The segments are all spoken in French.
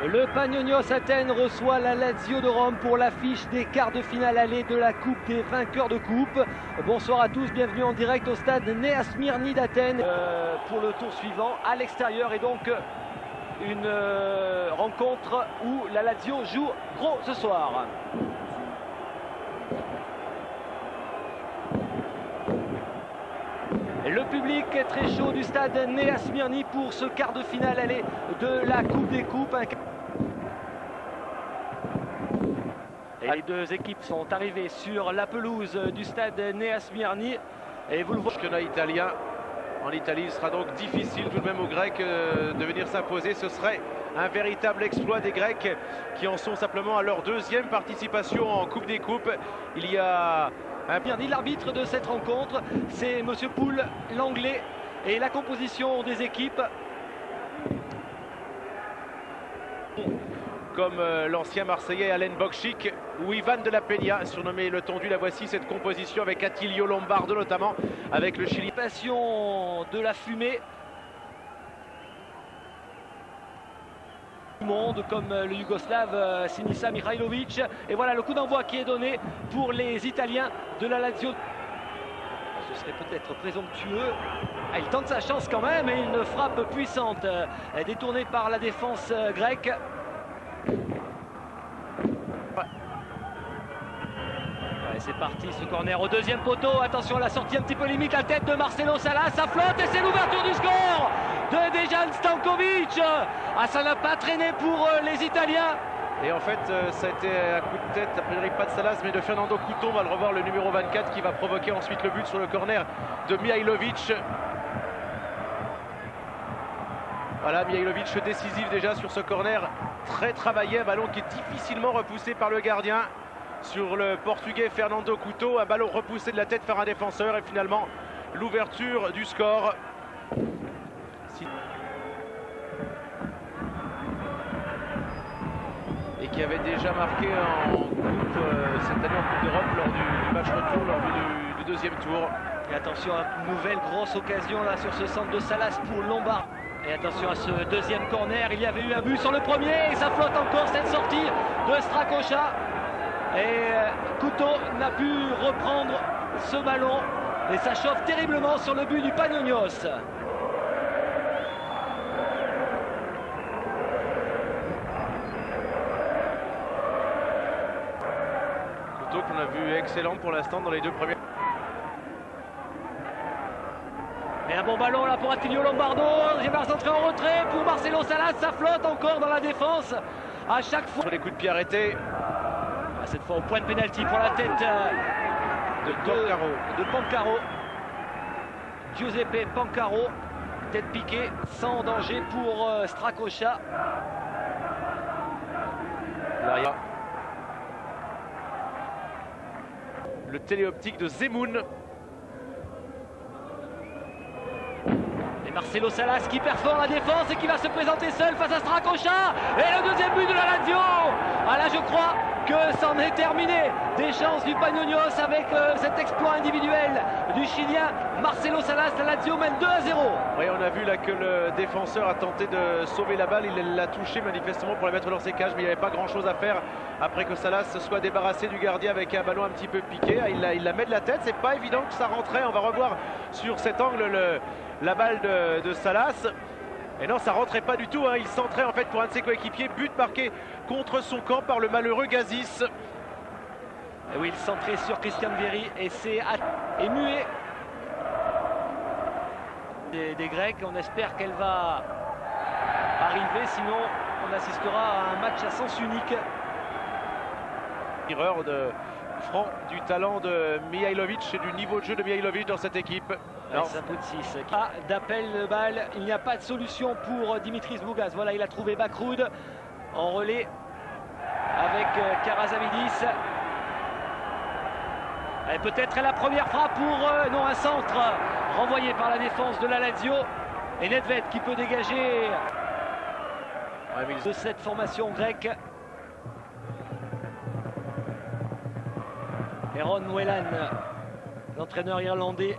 Le Panionios Athènes reçoit la Lazio de Rome pour l'affiche des quarts de finale aller de la Coupe des vainqueurs de coupe. Bonsoir à tous, bienvenue en direct au stade Nea Smyrni d'Athènes pour le tour suivant à l'extérieur, et donc une rencontre où la Lazio joue gros ce soir. Le public est très chaud du stade Nea Smyrni pour ce quart de finale aller de la Coupe des coupes. Et les deux équipes sont arrivées sur la pelouse du stade Nea Smyrni. Et vous le voyez. Le championnat italien en Italie, il sera donc difficile tout de même aux Grecs de venir s'imposer. Ce serait un véritable exploit des Grecs qui en sont simplement à leur deuxième participation en Coupe des Coupes. Il y a l'arbitre de cette rencontre, c'est Monsieur Poul, l'anglais, et la composition des équipes. Comme l'ancien Marseillais Alain Bokchik ou Ivan de la Peña, surnommé le Tondu. La voici, cette composition avec Attilio Lombardo notamment, avec le Chili. Passion de la fumée. Monde comme le Yougoslave Sinisa Mihajlovic. Et voilà le coup d'envoi qui est donné pour les Italiens de la Lazio. Ce serait peut-être présomptueux. Il tente sa chance quand même, et une frappe puissante détournée par la défense grecque. C'est parti, ce corner au deuxième poteau. Attention à la sortie un petit peu limite, la tête de Marcelo Salas, ça flotte et c'est l'ouverture du score de Dejan Stankovic. Ah, ça n'a pas traîné pour les Italiens. Et en fait, ça a été un coup de tête, a priori pas de Salas, mais de Fernando Couto. On va le revoir, le numéro 24, qui va provoquer ensuite le but sur le corner de Mihajlovic. Voilà, Mihajlovic décisif déjà sur ce corner, très travaillé, un ballon qui est difficilement repoussé par le gardien. Sur le portugais Fernando Couto, un ballon repoussé de la tête par un défenseur, et finalement l'ouverture du score. Et qui avait déjà marqué en coupe cette année en Coupe d'Europe lors du match retour, lors du deuxième tour. Et attention à une nouvelle grosse occasion là sur ce centre de Salas pour Lombard. Et attention à ce deuxième corner, il y avait eu un but sur le premier et ça flotte encore cette sortie de Strakosha. Et Couto n'a pu reprendre ce ballon et ça chauffe terriblement sur le but du Panionios. Couto qu'on a vu excellent pour l'instant dans les deux premiers. Et un bon ballon là pour Attilio Lombardo. Gébert centré en retrait pour Marcelo Salas, ça flotte encore dans la défense à chaque fois. Sur les coups de pied arrêtés. Cette fois au point de pénalty pour la tête de Pancaro. Giuseppe Pancaro, tête piquée, sans danger pour Strakosha. Là, le téléoptique de Zemoun. Et Marcelo Salas qui perfore la défense et qui va se présenter seul face à Strakosha. Et le deuxième but de la Lazio. Ah là, je crois que c'en est terminé des chances du Panionios avec cet exploit individuel du Chilien Marcelo Salas. La Lazio mène 2-0. Oui, on a vu là que le défenseur a tenté de sauver la balle. Il l'a touché manifestement pour la mettre dans ses cages, mais il n'y avait pas grand chose à faire après que Salas se soit débarrassé du gardien avec un ballon un petit peu piqué. Il la met de la tête, c'est pas évident que ça rentrait. On va revoir sur cet angle la balle de Salas. Et non, ça rentrait pas du tout, hein. Il centrait en fait pour un de ses coéquipiers. But marqué contre son camp par le malheureux Gazis. Et oui, il centrait sur Christian Vieri et c'est muet des Grecs. On espère qu'elle va arriver, sinon on assistera à un match à sens unique. Erreur de franc du talent de Mihajlovic et du niveau de jeu de Mihajlovic dans cette équipe. Saputis, pas d'appel de balle, il n'y a pas de solution pour Dimitris Bougas. Voilà, il a trouvé Bakroud en relais avec Karazavidis. Peut-être la première frappe pour non, un centre renvoyé par la défense de la Lazio. Et Nedved qui peut dégager de cette formation grecque. Aaron Whelan, l'entraîneur irlandais.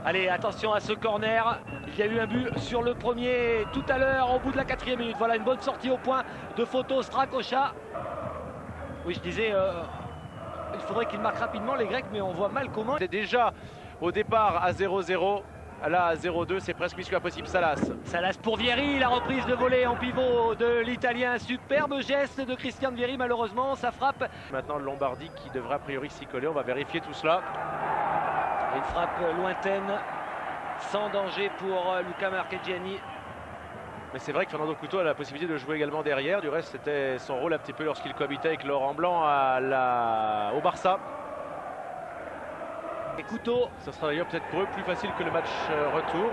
Allez, attention à ce corner. Il y a eu un but sur le premier tout à l'heure, au bout de la 4e minute. Voilà une bonne sortie au point de photo Strakosha. Oui, je disais, il faudrait qu'il marque rapidement les Grecs, mais on voit mal comment. C'est déjà au départ à 0-0. Là, à 0-2, c'est presque mission impossible. Salas. Salas pour Vieri, la reprise de volée en pivot de l'Italien. Superbe geste de Christian Vieri, malheureusement, ça frappe. Maintenant, le Lombardi qui devrait a priori s'y coller. On va vérifier tout cela. Une frappe lointaine, sans danger pour Luca Marchegiani. Mais c'est vrai que Fernando Couto a la possibilité de jouer également derrière. Du reste, c'était son rôle un petit peu lorsqu'il cohabitait avec Laurent Blanc au Barça. Et Couto. Ce sera d'ailleurs peut-être pour eux plus facile que le match retour.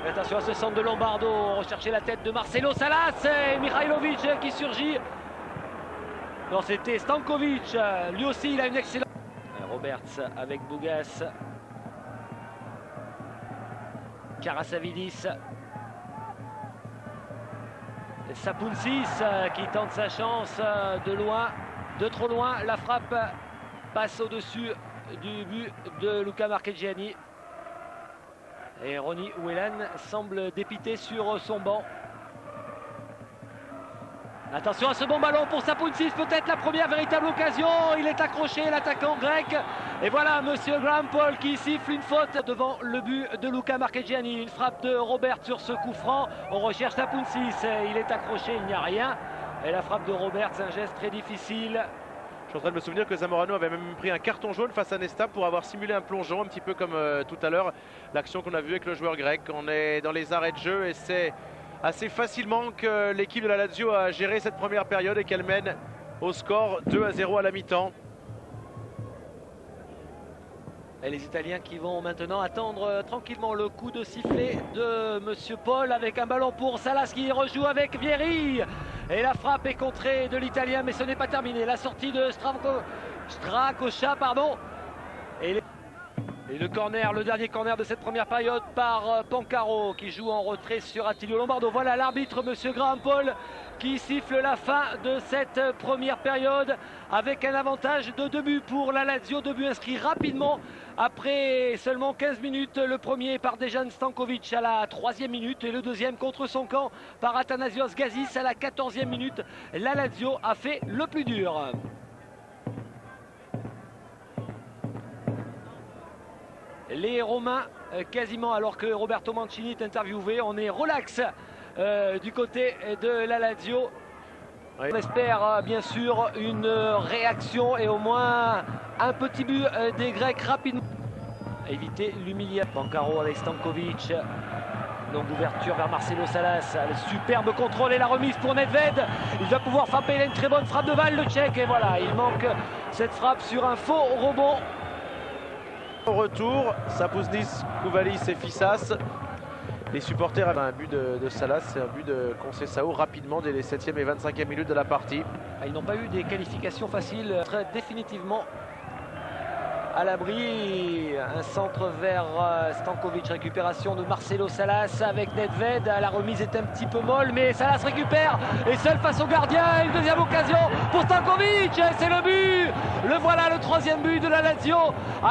Et attention à ce centre de Lombardo. On recherchait la tête de Marcelo Salas et Mihailovic qui surgit. Non, c'était Stankovic. Lui aussi, il a une excellente. Roberts avec Bougas. Karasavidis. Sapounsis qui tente sa chance de loin, de trop loin. La frappe passe au-dessus du but de Luca Marchegiani. Et Ronnie Whelan semble dépité sur son banc. Attention à ce bon ballon pour Sapounsis, peut-être la première véritable occasion. Il est accroché, l'attaquant grec. Et voilà monsieur Graham Paul qui siffle une faute devant le but de Luca Marchegiani. Une frappe de Robert sur ce coup franc. On recherche Sapounsis, il est accroché, il n'y a rien. Et la frappe de Robert, c'est un geste très difficile. Je suis en train de me souvenir que Zamorano avait même pris un carton jaune face à Nesta pour avoir simulé un plongeon, un petit peu comme tout à l'heure, l'action qu'on a vue avec le joueur grec. On est dans les arrêts de jeu et c'est assez facilement que l'équipe de la Lazio a géré cette première période et qu'elle mène au score 2-0 à la mi-temps. Et les Italiens qui vont maintenant attendre tranquillement le coup de sifflet de monsieur Paul avec un ballon pour Salas qui rejoue avec Vieri. Et la frappe est contrée de l'Italien, mais ce n'est pas terminé. La sortie de Strakosha, pardon. Et le corner, le dernier corner de cette première période par Pancaro qui joue en retrait sur Attilio Lombardo. Voilà l'arbitre, monsieur Graham Paul, qui siffle la fin de cette première période avec un avantage de 2 buts pour la Lazio. 2 buts inscrits rapidement après seulement 15 minutes. Le premier par Dejan Stankovic à la 3e minute et le deuxième contre son camp par Athanasios Gazis à la 14e minute. La Lazio a fait le plus dur. Les Romains, quasiment, alors que Roberto Mancini est interviewé, on est relax du côté de la Lazio. Oui. On espère bien sûr une réaction et au moins un petit but des Grecs rapidement. Éviter l'humiliation. Pancaro avec Stankovic. Donc ouverture vers Marcelo Salas. Le superbe contrôle et la remise pour Nedved. Il va pouvoir frapper. Il a une très bonne frappe de Val, le Tchèque. Et voilà, il manque cette frappe sur un faux rebond. Au retour, Sapounsis, Kouvalis et Fissas. Les supporters avaient un but de Salas, c'est un but de Conceição rapidement dès les 7e et 25e minutes de la partie. Ils n'ont pas eu des qualifications faciles, très définitivement à l'abri. Un centre vers Stankovic, récupération de Marcelo Salas avec Nedved. La remise est un petit peu molle, mais Salas récupère et seul face au gardien. Une deuxième occasion pour Stankovic, c'est le but. Le voilà, le 3e but de la Lazio.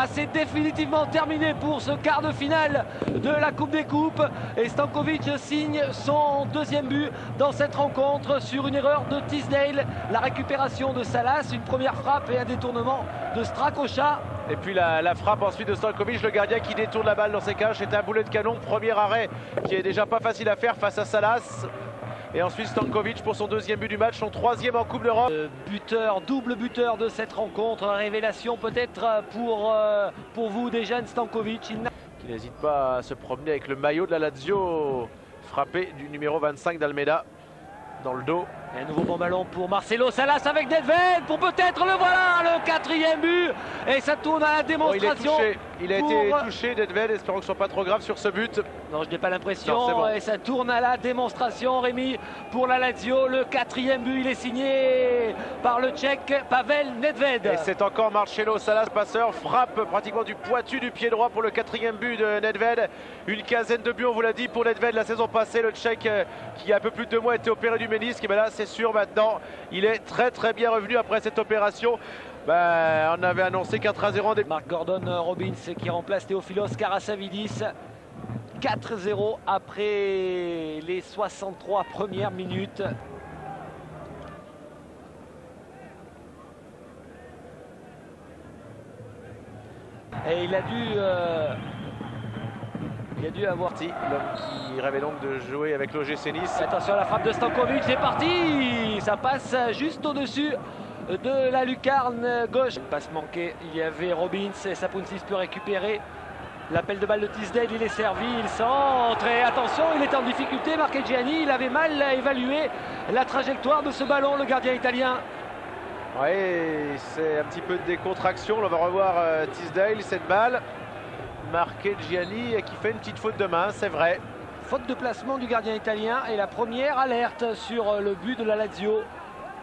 C'est définitivement terminé pour ce quart de finale de la Coupe des Coupes. Et Stankovic signe son 2e but dans cette rencontre sur une erreur de Tisdale. La récupération de Salas, une première frappe et un détournement de Strakosha. Et puis la frappe ensuite de Stankovic, le gardien qui détourne la balle dans ses cages. C'est un boulet de canon, premier arrêt qui est déjà pas facile à faire face à Salas. Et ensuite Stankovic pour son 2e but du match, son 3e en Coupe d'Europe. Buteur, double buteur de cette rencontre. Révélation peut-être pour vous déjà, Stankovic. Qui n'hésite pas à se promener avec le maillot de la Lazio, frappé du numéro 25 d'Almeida dans le dos. Et un nouveau bon ballon pour Marcelo Salas avec Nedved pour peut-être le voilà, le 4e but. Et ça tourne à la démonstration. Il a été touché, Nedved, espérons que ce soit pas trop grave sur ce but. Non, je n'ai pas l'impression. Bon. Et ça tourne à la démonstration, Rémi, pour la Lazio. Le 4e but, il est signé par le Tchèque Pavel Nedved. Et c'est encore Marcelo Salas, passeur, frappe pratiquement du pointu du pied droit pour le 4e but de Nedved. Une quinzaine de buts, on vous l'a dit, pour Nedved la saison passée. Le Tchèque qui il y a un peu plus de 2 mois était opéré du ménisque. Et bien là, c'est sûr, maintenant, il est très très bien revenu après cette opération. On avait annoncé 4-0 en début. Mark Gordon Robbins qui remplace Theofilos Karasavidis. 4-0 après les 63 premières minutes. Et il a dû avoir... L'homme qui rêvait donc de jouer avec l'OGC Nice. Attention à la frappe de Stankovic, c'est parti. Ça passe juste au-dessus de la lucarne gauche. Une passe manquée, il y avait Robbins et Sapounsis peut récupérer. L'appel de balle de Teasdale, il est servi, il centre et attention, il est en difficulté. Marchegiani, il avait mal évalué la trajectoire de ce ballon, le gardien italien. Oui, c'est un petit peu de décontraction. On va revoir Teasdale, cette balle. Marchegiani qui fait une petite faute de main, c'est vrai. Faute de placement du gardien italien et la première alerte sur le but de la Lazio.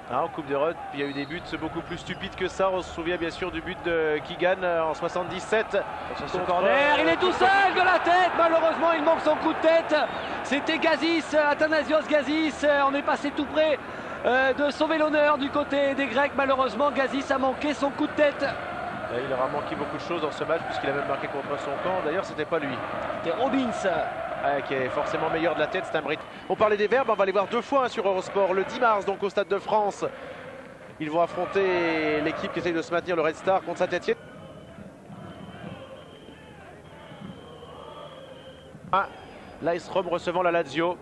En Coupe d'Europe, il y a eu des buts beaucoup plus stupides que ça. On se souvient bien sûr du but de Keegan en 77. Sur ce corner, il est tout seul de la tête. Malheureusement, il manque son coup de tête. C'était Gazis, Athanasios Gazis. On est passé tout près de sauver l'honneur du côté des Grecs. Malheureusement, Gazis a manqué son coup de tête. Et il aura manqué beaucoup de choses dans ce match puisqu'il a même marqué contre son camp. D'ailleurs, c'était pas lui. C'était Robbins. Qui est forcément meilleur de la tête, c'est un Brit. On parlait des Verbes, on va les voir deux fois sur Eurosport. Le 10 mars, donc au Stade de France. Ils vont affronter l'équipe qui essaye de se maintenir, le Red Star, contre Saint-Etienne. L'AS Rome recevant la Lazio.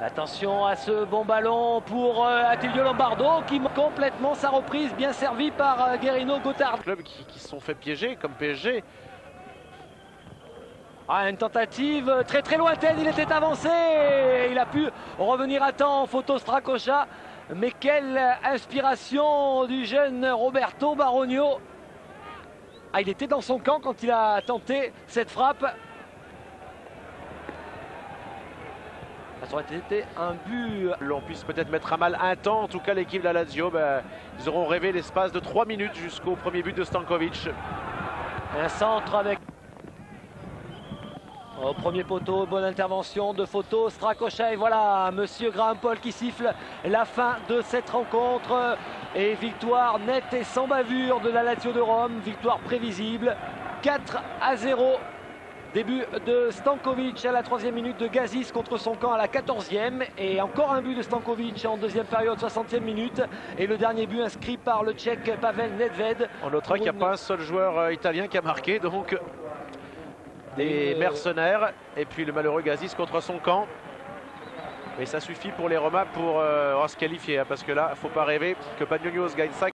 Attention à ce bon ballon pour Attilio Lombardo qui manque complètement sa reprise, bien servie par Guerino Gotthard. Clubs qui se sont fait piéger comme PSG. Une tentative très lointaine, il était avancé, il a pu revenir à temps en photo Strakosha. Mais quelle inspiration du jeune Roberto Barogno. Il était dans son camp quand il a tenté cette frappe. Ça aurait été un but. On puisse peut-être mettre à mal un temps, en tout cas l'équipe de la Lazio. Ils auront rêvé l'espace de 3 minutes jusqu'au premier but de Stankovic. Un centre avec... Au premier poteau, bonne intervention de photo Strakosha et voilà Monsieur Graham Paul qui siffle la fin de cette rencontre et victoire nette et sans bavure de la Lazio de Rome, victoire prévisible 4-0. Début de Stankovic à la 3e minute, de Gazis contre son camp à la 14e et encore un but de Stankovic en deuxième période, 60e minute et le dernier but inscrit par le Tchèque Pavel Nedved. On notera qu'il n'y a pas un seul joueur italien qui a marqué, donc des mercenaires et puis le malheureux Gazis contre son camp. Et ça suffit pour les Romains pour se qualifier, parce que là, il ne faut pas rêver que Panionios gagne ça.